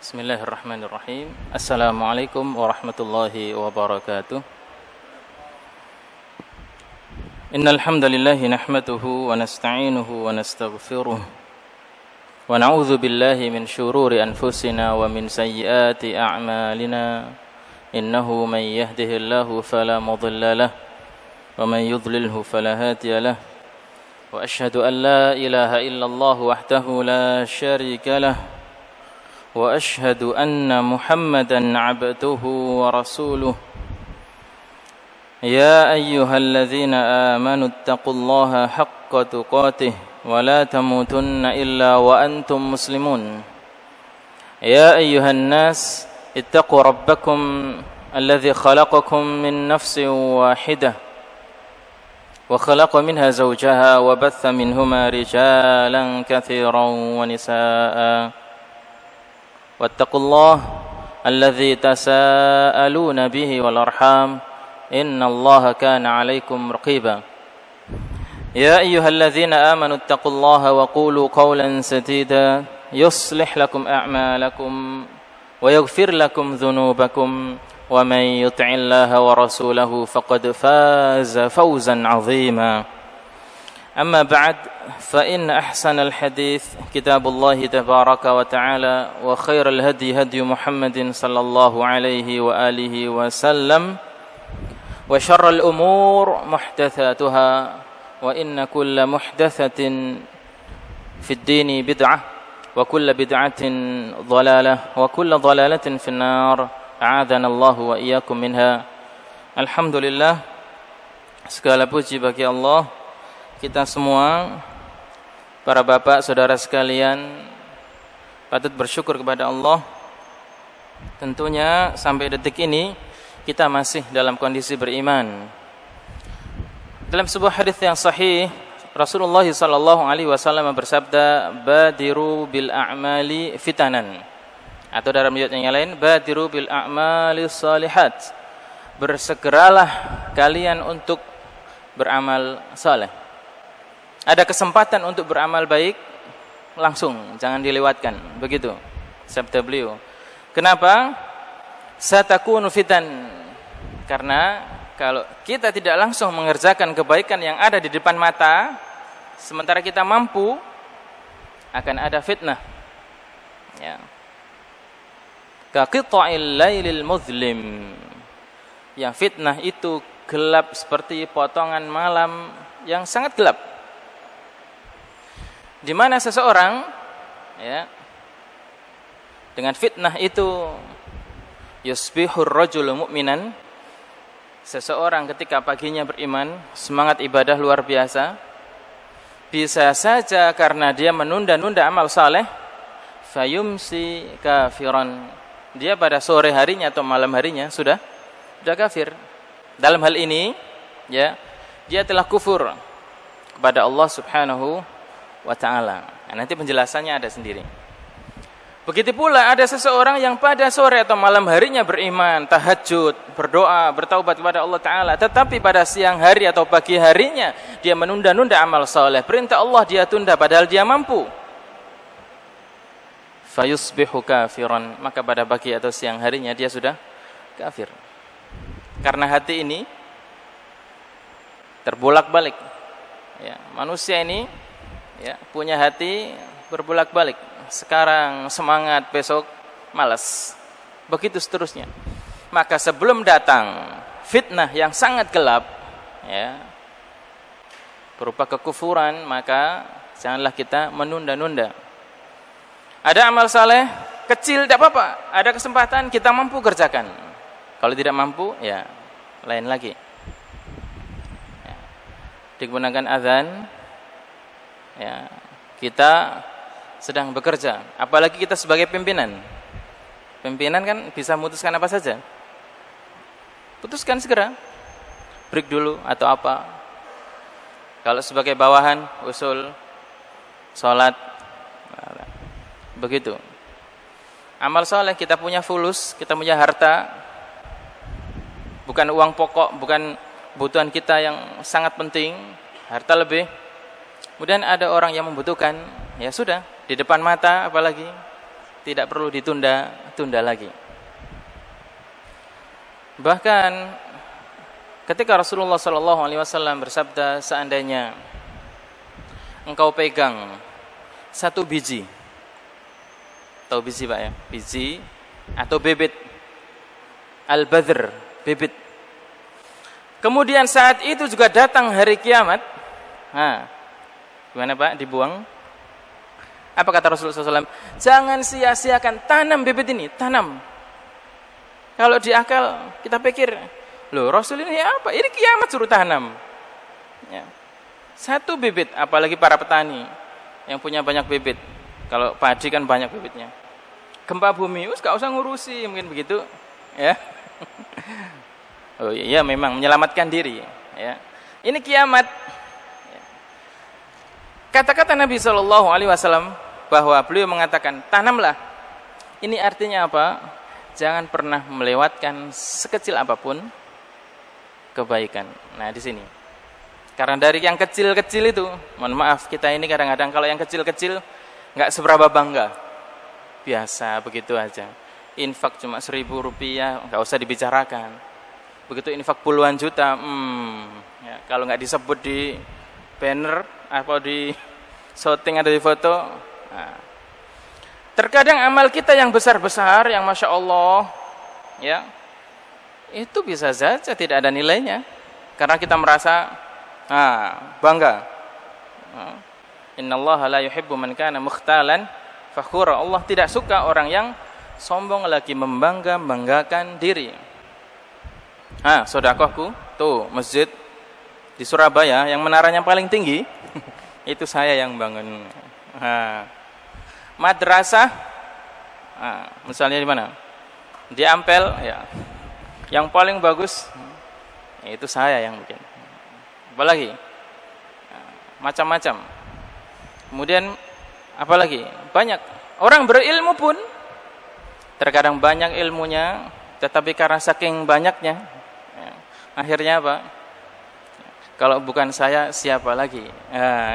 Bismillahirrahmanirrahim. Assalamualaikum warahmatullahi wabarakatuh. Innal hamdalillah nahmaduhu wa nasta'inuhu wa nastaghfiruh wa na'udzu billahi min shururi anfusina wa min sayyiati a'malina. Innahu man yahdihillahu fala mudilla lahu wa man yudlilhu fala hadiya lahu. Wa asyhadu an la ilaha illallah wahdahu la syarika lahu wa asyhadu anna Muhammadan 'abduhu wa rasuluh. Ya ayyuhalladzina amanu taqullaha haqqa tuqatih wa la tamutunna illa wa antum muslimun. Ya ayyuhan nas ittaqu rabbakum alladzi khalaqakum min nafsin wahidah wa khalaqa minha zawjaha wa batha minhuma rijalan katsiran wa nisaa'a. واتقوا الله الذي تساءلون به والأرحام إن الله كان عليكم رقيبا يا أيها الذين آمنوا اتقوا الله وقولوا قولا سديدا يصلح لكم أعمالكم ويغفر لكم ذنوبكم ومن يطع الله ورسوله فقد فاز فوزا عظيما أما بعد فإن أحسن الحديث كتاب الله تبارك وتعالى وخير الهدي هدي محمد صلى الله عليه وآله وسلم وشر الأمور محدثاتها وإن كل محدثة في الدين بدعة وكل بدعة ضلالة وكل ضلالة في النار أعاذنا الله وإياكم منها. Alhamdulillah, segala puji bagi Allah. Kita semua, para bapak, saudara sekalian, patut bersyukur kepada Allah. Tentunya sampai detik ini kita masih dalam kondisi beriman. Dalam sebuah hadis yang sahih, Rasulullah SAW bersabda, "Badiru bil a'mali fitanan." Atau dalam riwayat yang lain, "Badiru bil a'mali shalihat." Bersegeralah kalian untuk beramal saleh. Ada kesempatan untuk beramal baik, langsung, jangan dilewatkan. Begitu sabda beliau. Kenapa? Satakunu fitan. Karena kalau kita tidak langsung mengerjakan kebaikan yang ada di depan mata, sementara kita mampu, akan ada fitnah. Ya. Ka qita'il lailil muzlim. Yang fitnah itu gelap seperti potongan malam yang sangat gelap. Di mana seseorang, ya, dengan fitnah itu yusbihur rajulu mu'minan, seseorang ketika paginya beriman, semangat ibadah luar biasa, bisa saja karena dia menunda-nunda amal saleh, fayumsi kafiran, dia pada sore harinya atau malam harinya sudah kafir. Dalam hal ini, ya, dia telah kufur kepada Allah Subhanahu wa ta'ala. Nah, nanti penjelasannya ada sendiri. Begitu pula ada seseorang yang pada sore atau malam harinya beriman, tahajud, berdoa, bertaubat kepada Allah Ta'ala, tetapi pada siang hari atau pagi harinya dia menunda-nunda amal saleh. Perintah Allah dia tunda padahal dia mampu. Fayusbihu kafiran, maka pada pagi atau siang harinya dia sudah kafir. Karena hati ini terbolak-balik. Ya, manusia ini, ya, punya hati berbolak-balik. Sekarang semangat, besok malas. Begitu seterusnya. Maka sebelum datang fitnah yang sangat gelap, ya, berupa kekufuran, maka janganlah kita menunda-nunda. Ada amal saleh kecil tidak apa-apa. Ada kesempatan kita mampu kerjakan. Kalau tidak mampu, ya lain lagi. Ya. Digunakan azan, ya, kita sedang bekerja, apalagi kita sebagai pimpinan. Pimpinan kan bisa memutuskan apa saja. Putuskan segera, break dulu atau apa. Kalau sebagai bawahan, usul, sholat, begitu. Amal soleh, kita punya fulus, kita punya harta, bukan uang pokok, bukan kebutuhan kita yang sangat penting, harta lebih. Kemudian ada orang yang membutuhkan, ya sudah, di depan mata apalagi, tidak perlu ditunda lagi. Bahkan ketika Rasulullah sallallahu alaihi wasallam bersabda, seandainya engkau pegang satu biji, tahu biji Pak ya, biji atau bibit al-badr, bibit. Kemudian saat itu juga datang hari kiamat. Gimana Pak? Dibuang? Apa kata Rasulullah SAW? Jangan sia-siakan, tanam bibit ini, tanam. Kalau di akal kita pikir, loh Rasul ini apa? Ini kiamat suruh tanam. Ya. Satu bibit, apalagi para petani yang punya banyak bibit. Kalau padi kan banyak bibitnya. Gempa bumi, gak usah ngurusi, mungkin begitu. Ya. Oh iya, memang menyelamatkan diri. Ya. Ini kiamat. Kata-kata Nabi SAW bahwa beliau mengatakan tanamlah. Ini artinya apa? Jangan pernah melewatkan sekecil apapun kebaikan. Nah di sini. Karena dari yang kecil-kecil itu, mohon maaf kita ini kadang-kadang kalau yang kecil-kecil nggak seberapa bangga. Biasa begitu aja. Infak cuma Rp1.000, nggak usah dibicarakan. Begitu infak puluhan juta, ya, kalau nggak disebut di banner atau di shooting atau di foto. Nah. Terkadang amal kita yang besar-besar, yang Masya Allah, ya, itu bisa saja tidak ada nilainya. Karena kita merasa bangga. Innallaha la yuhibbu man kana mukhtalan fakhura. Allah tidak suka orang yang sombong lagi membanggakan diri. Sedekahku, tuh masjid di Surabaya yang menaranya paling tinggi itu saya yang bangun. Madrasah misalnya di mana? Di Ampel ya. Yang paling bagus itu saya yang bikin. Apalagi macam-macam. Kemudian apalagi? Banyak orang berilmu pun terkadang banyak ilmunya, tetapi karena saking banyaknya akhirnya apa? Kalau bukan saya siapa lagi?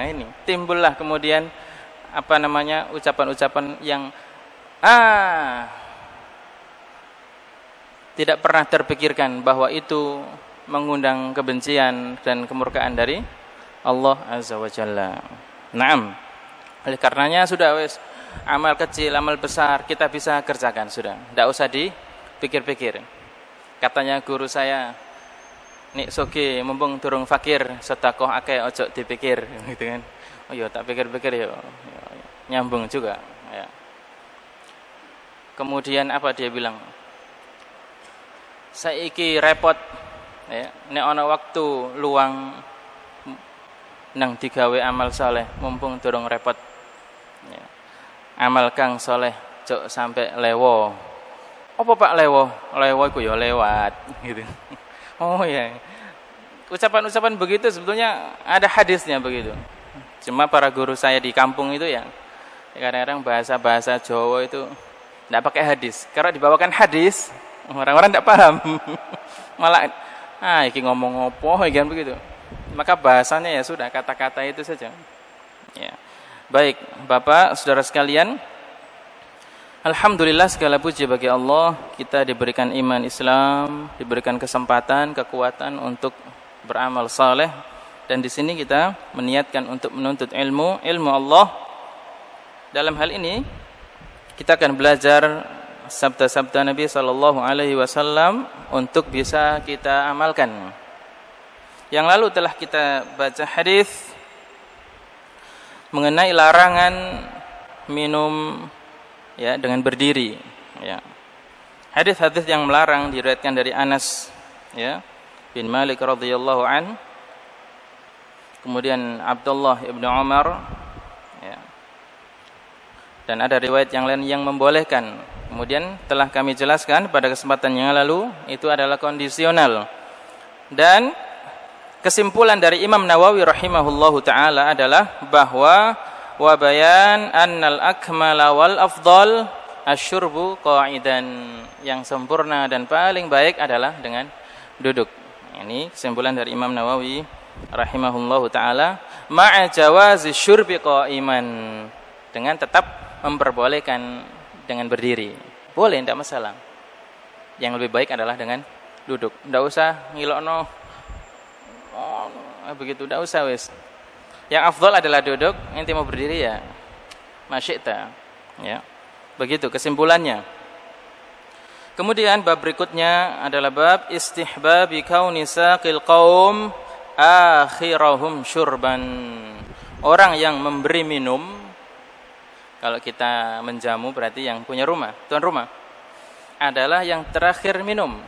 Ini timbullah kemudian ucapan-ucapan yang tidak pernah terpikirkan bahwa itu mengundang kebencian dan kemurkaan dari Allah Azza wa Jalla. Naam. Oleh karenanya sudah amal kecil, amal besar kita bisa kerjakan sudah. Tidak usah dipikir-pikir. Katanya guru saya, nik soge mumpung durung fakir, sedekah akeh ojo dipikir gitu kan. Oh iya tak pikir-pikir ya. Nyambung juga ya. Kemudian apa dia bilang? Saiki repot ya, nek ana waktu luang nang digawe amal saleh mumpung durung repot. Ya. Amal kang saleh cok sampai lewo. Apa Pak lewo? Lewo iku ya lewat gitu. Oh ya. Ucapan-ucapan begitu sebetulnya ada hadisnya begitu. Cuma para guru saya di kampung itu ya kadang-kadang bahasa-bahasa Jawa itu tidak pakai hadis. Karena dibawakan hadis, orang-orang tidak paham. Malah, iki ngomong apa, kan begitu. Maka bahasanya ya sudah, kata-kata itu saja. Ya. Baik, Bapak, Saudara sekalian. Alhamdulillah segala puji bagi Allah. Kita diberikan iman Islam, diberikan kesempatan, kekuatan untuk beramal saleh. Dan di sini kita meniatkan untuk menuntut ilmu Allah. Dalam hal ini kita akan belajar sabda-sabda Nabi sallallahu alaihi wasallam untuk bisa kita amalkan. Yang lalu telah kita baca hadis mengenai larangan minum ya dengan berdiri ya. Hadis-hadis yang melarang diriwayatkan dari Anas ya bin Malik radhiyallahu an. Kemudian Abdullah ibnu Umar ya. Dan ada riwayat yang lain yang membolehkan. Kemudian telah kami jelaskan pada kesempatan yang lalu itu adalah kondisional. Dan kesimpulan dari Imam Nawawi rahimahullahu taala adalah bahwa wa bayan annal akmala wal afdal asyurbu qa'idan. Yang sempurna dan paling baik adalah dengan duduk. Ini kesimpulan dari Imam Nawawi rahimahullahu taala ma'a jawazi syurbi qa'iman, dengan tetap memperbolehkan dengan berdiri. Boleh, tidak masalah. Yang lebih baik adalah dengan duduk. Tidak usah ngilokno. Oh, begitu, tidak usah wis. Yang afdal adalah duduk, ente mau berdiri ya masyita. Ya. Begitu kesimpulannya. Kemudian bab berikutnya adalah bab istihbabi kauni saqil qaum akhirahum syurban. Orang yang memberi minum, kalau kita menjamu berarti yang punya rumah, tuan rumah, adalah yang terakhir minum.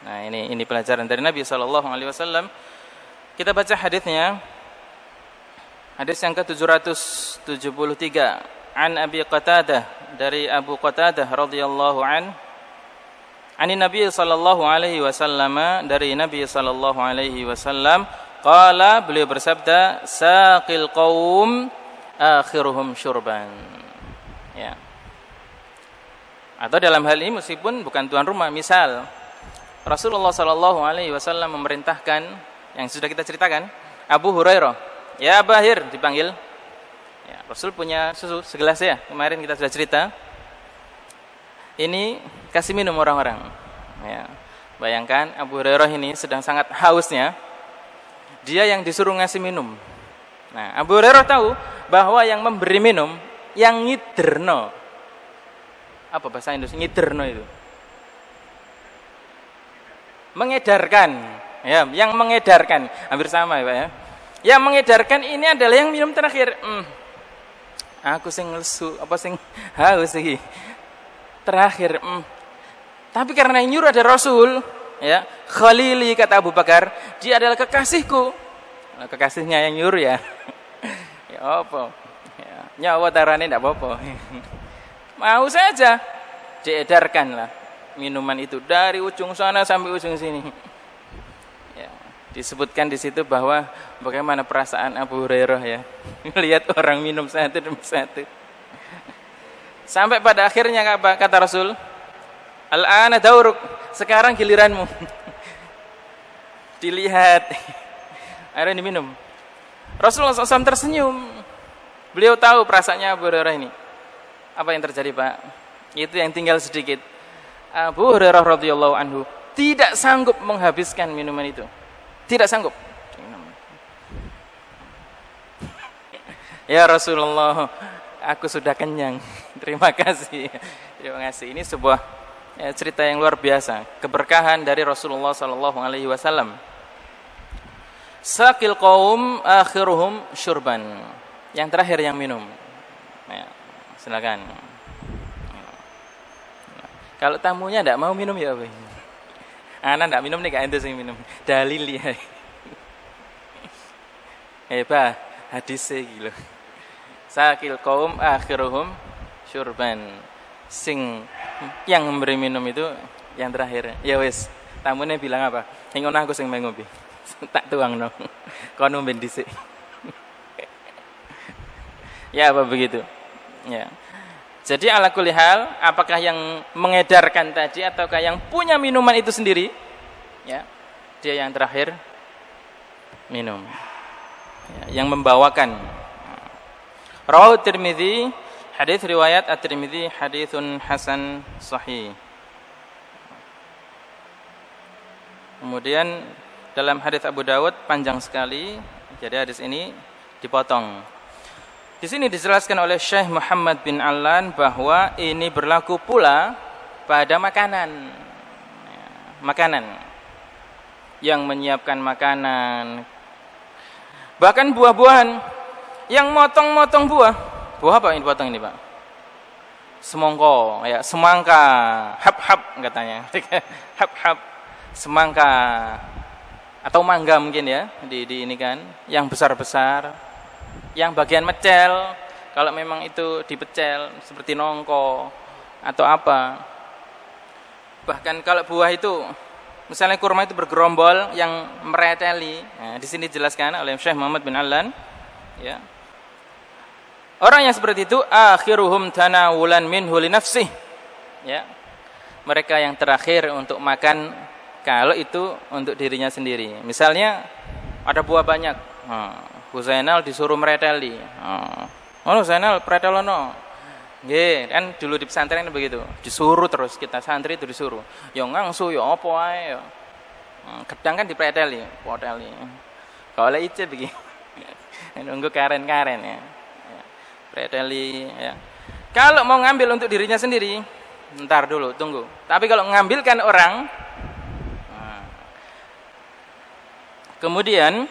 Nah, ini pelajaran dari Nabi SAW. Kita baca hadisnya. Hadis yang ke-773 an Abi Qatadah, dari Abu Qatadah radhiyallahu Ani Nabi sallallahu alaihi wasallam, dari Nabi sallallahu alaihi wasallam, qala, beliau bersabda, saqil qaum akhiruhum syurban. Ya. Atau dalam hal ini meskipun bukan tuan rumah, misal Rasulullah sallallahu alaihi wasallam memerintahkan yang sudah kita ceritakan, Abu Hurairah, ya Bahir dipanggil. Ya, Rasul punya susu segelas ya, kemarin kita sudah cerita. Ini kasih minum orang-orang. Ya. Bayangkan Abu Hurairah ini sedang sangat hausnya, dia yang disuruh ngasih minum. Nah, Abu Hurairah tahu bahwa yang memberi minum, yang ngiderno. Apa bahasa Indonesia ngiderno itu? Mengedarkan. Ya, yang mengedarkan. Hampir sama ya, Pak ya. Yang mengedarkan ini adalah yang minum terakhir. Aku sing lesu, apa sing haus iki. Terakhir. Tapi karena yang nyuruh ada Rasul, ya, Khalili kata Abu Bakar, dia adalah kekasihku. Nah, kekasihnya yang nyuruh ya. Ya apa? Ya, nyawa tarane ndak apa-apa. Mau saja diedarkanlah minuman itu dari ujung sana sampai ujung sini. Ya, disebutkan di situ bahwa bagaimana perasaan Abu Hurairah ya, melihat orang minum satu demi satu. Sampai pada akhirnya kata Rasul, al-ana dauruk, sekarang giliranmu. Dilihat, akhirnya diminum. Rasulullah SAW tersenyum. Beliau tahu perasaannya Abu Hurairah ini. Apa yang terjadi, Pak? Itu yang tinggal sedikit. Abu Hurairah radhiyallahu anhu tidak sanggup menghabiskan minuman itu. Tidak sanggup. Ya Rasulullah, aku sudah kenyang. Terima kasih. Terima kasih. Ini sebuah cerita yang luar biasa, keberkahan dari Rasulullah sallallahu alaihi wasallam. Saqil qaum akhiruhum syurban. Yang terakhir yang minum. Ya, silakan. Kalau tamunya enggak mau minum ya, Pak. Ana enggak minum nih, gak ente sing minum. Dalil ya. Pak, hadis iki lho. Saqil qaum akhiruhum syurban. Sing yang memberi minum itu yang terakhir. Ya wis, tamunya bilang apa? Ngono aku sing ngombe. Tak tuangno. Kono ben dhisik. Ya apa begitu? Ya. Jadi ala kulli hal, apakah yang mengedarkan tadi ataukah yang punya minuman itu sendiri? Ya. Dia yang terakhir minum. Ya, yang membawakan. Rawahu Tirmidzi, hadis riwayat At-Tirmidzi, haditsun hasan sahih. Kemudian dalam hadis Abu Dawud panjang sekali, jadi hadis ini dipotong. Di sini dijelaskan oleh Syekh Muhammad bin Allan bahwa ini berlaku pula pada makanan. Makanan. Yang menyiapkan makanan. Bahkan buah-buahan. Yang motong-motong buah. Buah apa yang dipotong ini, Pak? Semongko, ya, semangka. Hap-hap katanya. Hap-hap. Semangka. Atau mangga mungkin ya. Di ini kan. Yang besar-besar. Yang bagian mecel, kalau memang itu dipecel seperti nongko atau apa. Bahkan kalau buah itu, misalnya kurma itu bergerombol yang mereteli. Nah, di sini dijelaskan oleh Syekh Muhammad bin Allan, ya. Orang yang seperti itu akhiruhum tanawulan minhu li nafsih. Ya. Mereka yang terakhir untuk makan kalau itu untuk dirinya sendiri. Misalnya ada buah banyak. Bu Zainal disuruh mereteli. Oh, Zainal pretelono. Nggih, kan dulu di pesantren kan begitu. Disuruh terus kita santri itu disuruh. Ya ngangsu ya apa ae ya. Gedang kan dipreteli, poteli. Kalau oleh icet begini. Nunggu karen-karen ya. Preteli ya. Kalau mau ngambil untuk dirinya sendiri, ntar dulu, tunggu. Tapi kalau ngambilkan orang, kemudian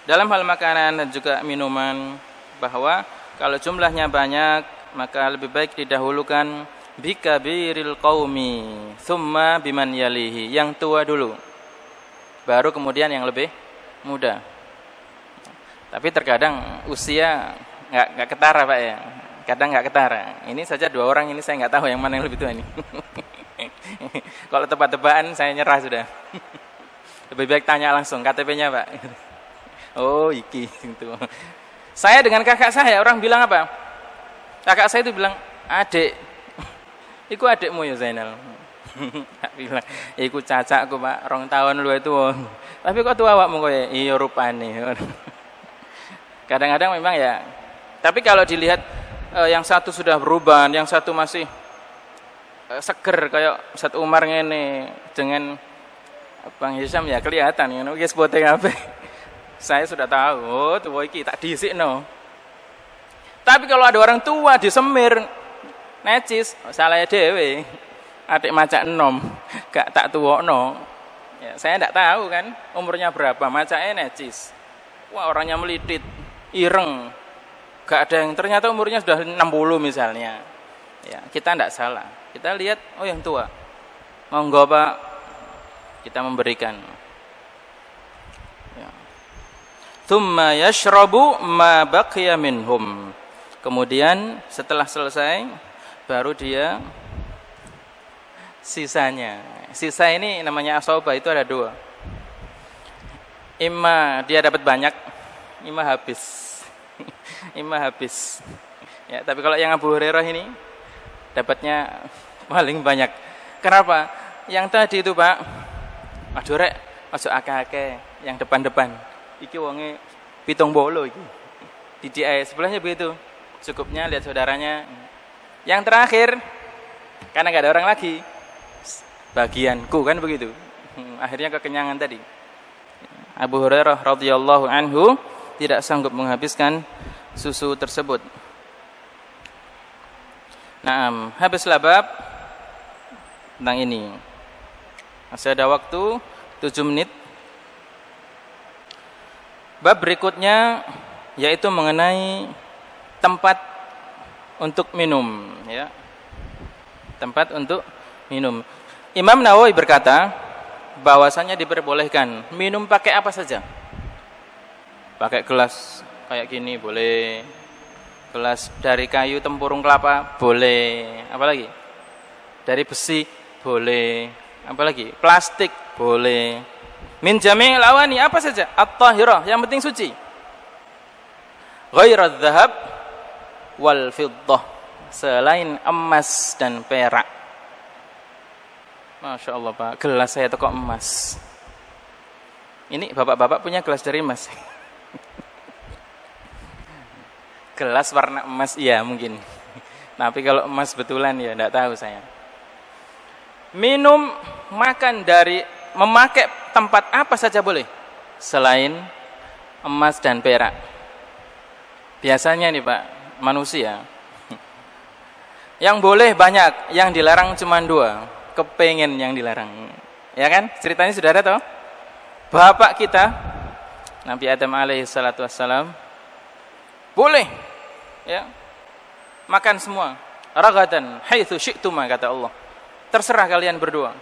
dalam hal makanan dan juga minuman, bahwa kalau jumlahnya banyak, maka lebih baik didahulukan bikabiril qaumi thumma biman yalihi, yang tua dulu, baru kemudian yang lebih muda. Tapi terkadang usia nggak ketara Pak ya, kadang nggak ketara. Ini saja 2 orang ini saya nggak tahu yang mana yang lebih tua ini. Kalau tebak-tebakan saya nyerah sudah. Lebih baik tanya langsung KTP-nya Pak. Oh iki itu. Saya dengan kakak saya, orang bilang apa? Kakak saya itu bilang, adik. Iku adikmu ya Zainal. Bilang, iku cacakku Pak, 2 tahun lu itu. Tapi kok tua awakmu kowe? Iya rupane. Kadang-kadang memang ya. Tapi kalau dilihat yang satu sudah berubah, yang satu masih seger kayak Ustaz Umar ngene dengan Bang Hisam ya kelihatan ya. Wis bote kabeh. Saya sudah tahu, oh tua iki tak dhisikno. Tapi kalau ada orang tua disemir necis, salah dhewe. Adik macak enom, gak tak tuwokno. Ya, saya enggak tahu kan umurnya berapa, macaknya necis. Wah, orangnya melidit, ireng. Gak ada yang ternyata umurnya sudah 60 misalnya. Ya, kita enggak salah. Kita lihat oh yang tua. Monggo Pak, kita memberikan. Ya. Tsumma yashrabu ma baqiya minhum. Kemudian setelah selesai baru dia sisanya. Sisa ini namanya asoba, itu ada 2. Imma dia dapat banyak, imma habis. Imma habis. Ya, tapi kalau yang Abu Hurairah ini dapatnya paling banyak. Kenapa? Yang tadi itu Pak, aduh rek, masuk akeh-akeh yang depan-depan. Iki wonge 7 bolo iki. Di DI sebelahnya begitu. Cukupnya lihat saudaranya. Yang terakhir karena enggak ada orang lagi, bagianku kan begitu. Akhirnya kekenyangan tadi. Abu Hurairah radhiyallahu anhu tidak sanggup menghabiskan susu tersebut. Nah, habislah bab tentang ini. Masih ada waktu 7 menit. Bab berikutnya yaitu mengenai tempat untuk minum, ya. Tempat untuk minum. Imam Nawawi berkata bahwasanya diperbolehkan minum pakai apa saja. Pakai gelas kayak gini boleh. Gelas dari kayu tempurung kelapa boleh. Apalagi? Dari besi boleh. Apalagi? Plastik boleh. Min jami'il awani apa saja? At-tahirah, yang penting suci. Ghairadz dzahab wal fiddah, selain emas dan perak. Masya Allah Pak, gelas saya toko emas. Ini bapak-bapak punya gelas dari emas. Gelas warna emas, iya mungkin. Tapi kalau emas betulan ya enggak tahu saya. Minum, makan dari, memakai tempat apa saja boleh selain emas dan perak. Biasanya nih Pak, manusia yang boleh banyak, yang dilarang cuma 2. Kepengen yang dilarang. Ya kan? Ceritanya sudah ada toh? Bapak kita Nabi Adam alaihi salatu wassalam boleh ya makan semua. Ragadan haitsu syi'tuma kata Allah. Terserah kalian berdua.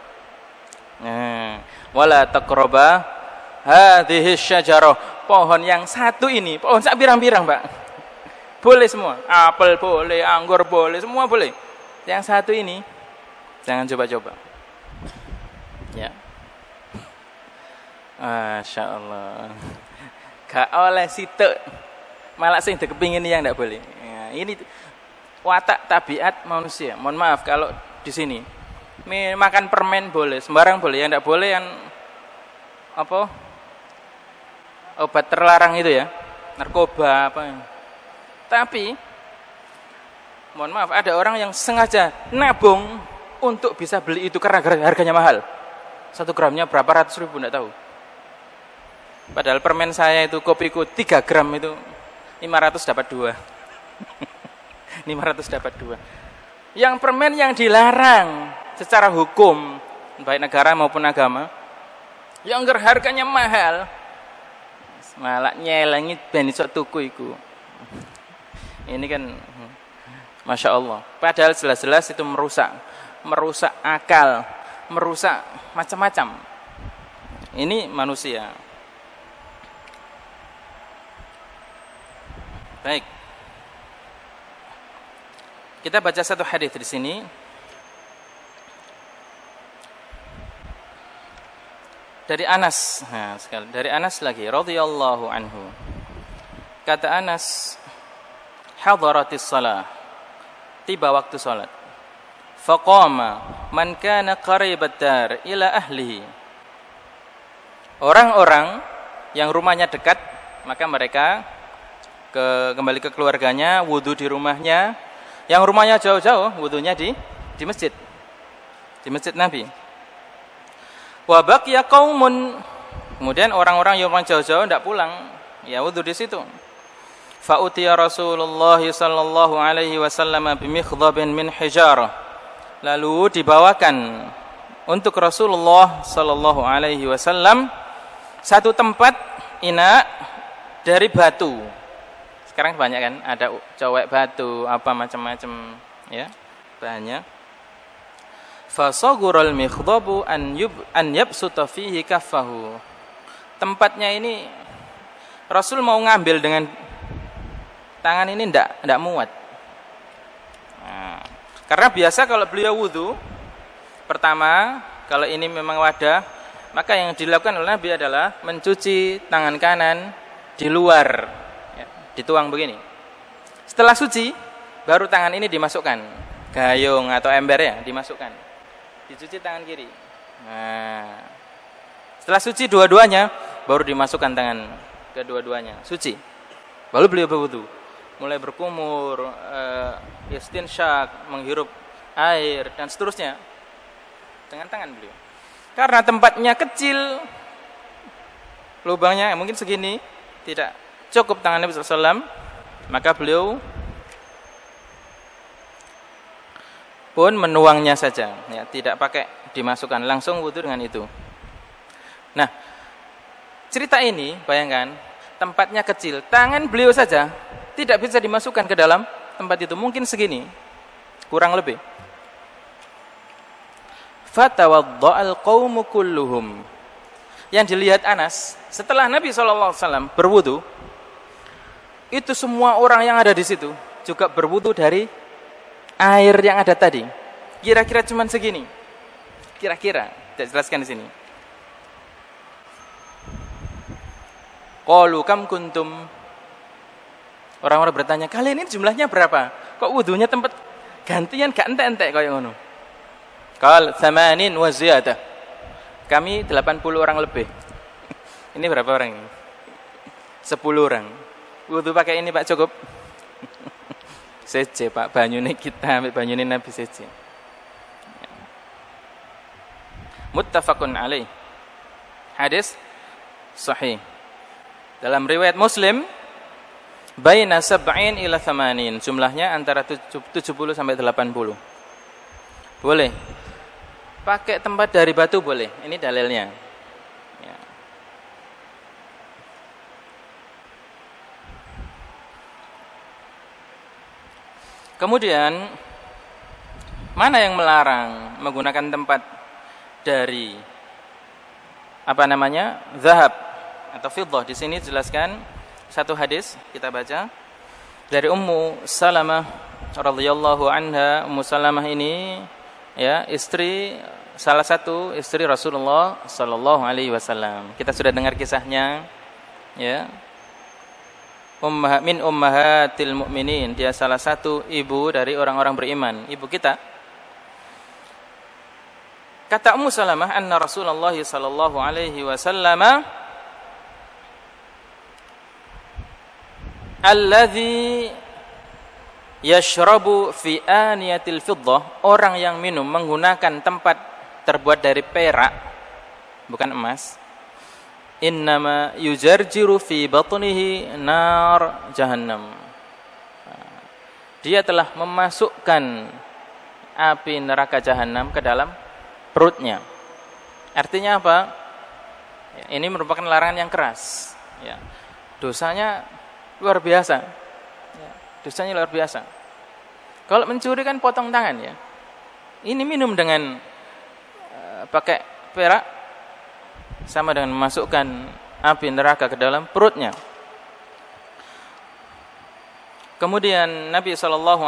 Wala taqraba hadhihi syajarah. Pohon yang satu ini, pohon sak pirang-pirang, Pak. Boleh semua. Apel boleh, anggur boleh, semua boleh. Yang satu ini jangan coba-coba. Ya. Masya Allah. Gak oleh situ. Malah sing kepingin yang tidak boleh. Ya, ini watak tabiat manusia. Mohon maaf kalau di sini makan permen boleh, sembarang boleh. Yang tidak boleh yang apa? Obat terlarang itu ya, narkoba apa. Tapi Mohon maaf, ada orang yang sengaja nabung untuk bisa beli itu karena harganya mahal. 1 gramnya berapa ratus ribu, enggak tahu. Padahal permen saya itu, kopiku 3 gram itu 500 dapat 2. 500 dapat 2. Yang permen yang dilarang secara hukum, baik negara maupun agama, yang harganya mahal, malah nyelengi ben iso tuku iku. Ini kan Masya Allah. Padahal jelas-jelas itu merusak akal, merusak macam-macam. Ini manusia. Baik. Kita baca satu hadis di sini. Dari Anas. Nah, sekali. Dari Anas lagi radhiyallahu anhu. Kata Anas, hadaratis shalah. Tiba waktu salat. Faqama man kana qaribat dar ila ahlihi. Orang-orang yang rumahnya dekat, maka mereka kembali ke keluarganya, wudu di rumahnya. Yang rumahnya jauh-jauh, wudunya di masjid. Di masjid Nabi. Wa baqiya qaumun. Kemudian orang-orang yang jauh-jauh tidak pulang, ya wudu di situ. Fa utiya Rasulullah sallallahu alaihi wasallam bimikhdhabin min hijarah. Lalu dibawakan untuk Rasulullah sallallahu alaihi wasallam satu tempat ina dari batu. Sekarang banyak kan, ada cowek batu, apa macam-macam, ya, banyak. Fasagural mikhdhabu an yabsuta fihi kaffahu. Tempatnya ini Rasul mau ngambil dengan tangan ini ndak muat. Nah, karena biasa kalau beliau wudu, pertama kalau ini memang wadah, maka yang dilakukan oleh Nabi adalah mencuci tangan kanan di luar, ya, dituang begini. Setelah suci, baru tangan ini dimasukkan, gayung atau ember ya dimasukkan, dicuci tangan kiri. Nah, setelah suci dua-duanya, baru dimasukkan tangan kedua-duanya, suci. Lalu beliau berwudu, mulai berkumur, istinsyak, menghirup air dan seterusnya dengan tangan beliau. Karena tempatnya kecil, lubangnya mungkin segini, tidak cukup tangan Nabi SAW, maka beliau pun menuangnya saja, ya, tidak pakai dimasukkan, langsung wudu dengan itu. Nah, cerita ini bayangkan tempatnya kecil, tangan beliau saja tidak bisa dimasukkan ke dalam tempat itu, mungkin segini, kurang lebih. Fatawadda'al qaumu kulluhum. Yang dilihat Anas, setelah Nabi SAW berwudu, itu semua orang yang ada di situ juga berwudu dari air yang ada tadi. Kira-kira cuman segini. Kira-kira, tidak jelaskan di sini. Qalu kam kuntum. Orang-orang bertanya, kalian ini jumlahnya berapa? Kok wudunya tempat gantian gak entek-entek kayak ngono? Qal 80 wa ziyadah. Kami 80 orang lebih. Ini berapa orang ini? 10 orang. Wudu pakai ini Pak cukup? Sece Pak, banyune kita ambil banyune Nabi sece. Muttafaqun alaih. Hadis sahih. Dalam riwayat Muslim, baina 70 ila 80, jumlahnya antara 70 sampai 80. Boleh. Pakai tempat dari batu boleh. Ini dalilnya. Ya. Kemudian mana yang melarang menggunakan tempat dari zahab atau fiddah? Di sini jelaskan satu hadis, kita baca dari Ummu Salamah radhiyallahu anha. Ummu Salamah ini, ya, salah satu istri Rasulullah sallallahu alaihi wasallam. Kita sudah dengar kisahnya, ya. Min ummahatil mu'minin, dia salah satu ibu dari orang-orang beriman, ibu kita. Kata Ummu Salamah, anna Rasulullah sallallahu alaihi wasallam alladhi yashrabu fi aniyatil fiddah, orang yang minum menggunakan tempat terbuat dari perak, bukan emas, innama yujarjiru fi batnihi nar jahannam. Dia telah memasukkan api neraka jahanam ke dalam perutnya. Artinya apa? Ini merupakan larangan yang keras. Ya. Dosanya luar biasa. Dosanya luar biasa. Kalau mencuri kan potong tangan ya. Ini minum dengan pakai perak sama dengan memasukkan api neraka ke dalam perutnya. Kemudian Nabi SAW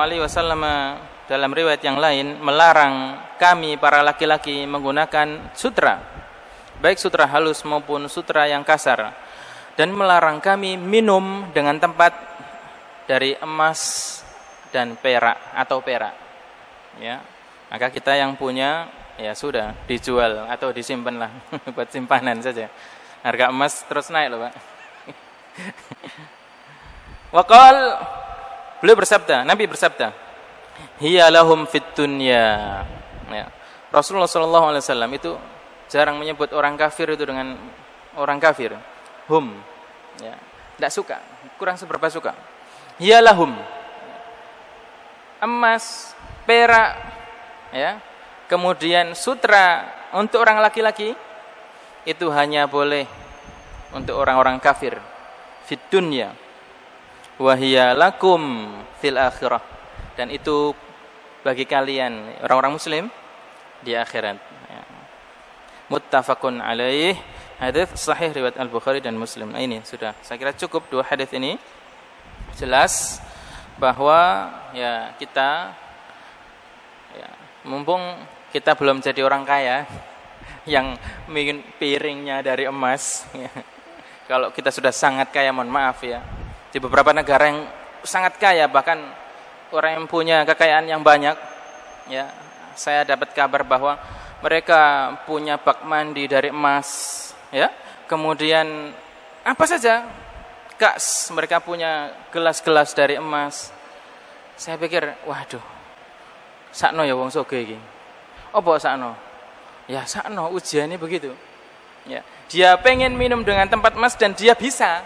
dalam riwayat yang lain melarang kami para laki-laki menggunakan sutra, baik sutra halus maupun sutra yang kasar, dan melarang kami minum dengan tempat dari emas dan perak atau perak. Ya, maka kita yang punya ya sudah dijual atau disimpanlah buat simpanan saja. Harga emas terus naik loh, Pak. Waqal, beliau bersabda, Nabi bersabda, hiya lahum fit dunya. Ya. Rasulullah SAW itu jarang menyebut orang kafir itu dengan orang kafir. Hum, ya, tidak suka, kurang seberapa suka. Hiya lahum, emas, perak, ya, kemudian sutra untuk orang laki-laki itu hanya boleh untuk orang-orang kafir. Fit dunya, wa hiya lakum fil akhirah, dan itu bagi kalian orang-orang muslim di akhirat. Ya. Muttafaqun alaih, hadis sahih riwayat Al-Bukhari dan Muslim. Nah, ini sudah saya kira cukup dua hadis ini jelas bahwa ya kita ya, mumpung kita belum jadi orang kaya yang ingin piringnya dari emas ya. Kalau kita sudah sangat kaya, mohon maaf ya, di beberapa negara yang sangat kaya, bahkan orang yang punya kekayaan yang banyak ya, saya dapat kabar bahwa mereka punya bak mandi dari emas ya, kemudian apa saja, kas, mereka punya gelas-gelas dari emas. Saya pikir, waduh, sakno ya wong soge iki. Apa sakno? Ya sakno, ujiannya begitu. Ya, dia pengen minum dengan tempat emas dan dia bisa.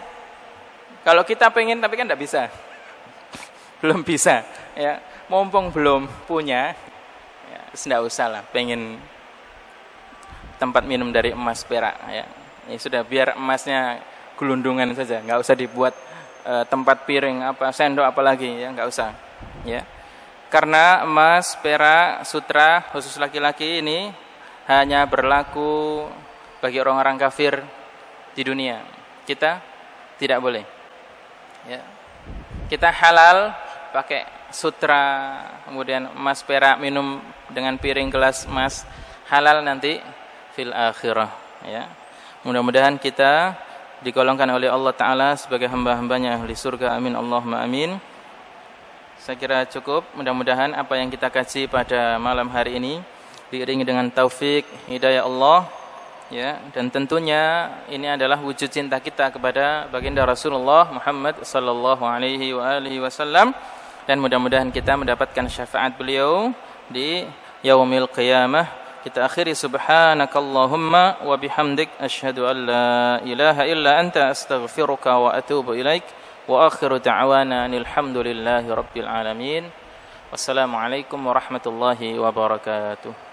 Kalau kita pengen tapi kan tidak bisa. Belum bisa, ya. Mumpung belum punya, ya tidak usah lah pengen tempat minum dari emas perak ya. Ya sudah, biar emasnya gelundungan saja, nggak usah dibuat tempat piring apa sendok apalagi ya, nggak usah ya, karena emas, perak, sutra khusus laki-laki ini hanya berlaku bagi orang-orang kafir di dunia. Kita tidak boleh ya, kita halal pakai sutra, kemudian emas, perak, minum dengan piring gelas emas, halal nanti fil akhirah ya. Mudah-mudahan kita digolongkan oleh Allah Ta'ala sebagai hamba-hambanya ahli surga, amin Allahumma amin. Saya kira cukup. Mudah-mudahan apa yang kita kaji pada malam hari ini diiringi dengan taufik hidayah Allah ya, dan tentunya ini adalah wujud cinta kita kepada baginda Rasulullah Muhammad sallallahu alaihi wasallam, dan mudah-mudahan kita mendapatkan syafaat beliau di yaumil qiyamah. Kita akhiri subhanakallahumma wa bihamdik asyhadu an la ilaha illa anta astaghfiruka wa atubu ilaik wa akhiru da'wana alhamdulillahi rabbil alamin. Wassalamualaikum warahmatullahi wabarakatuh.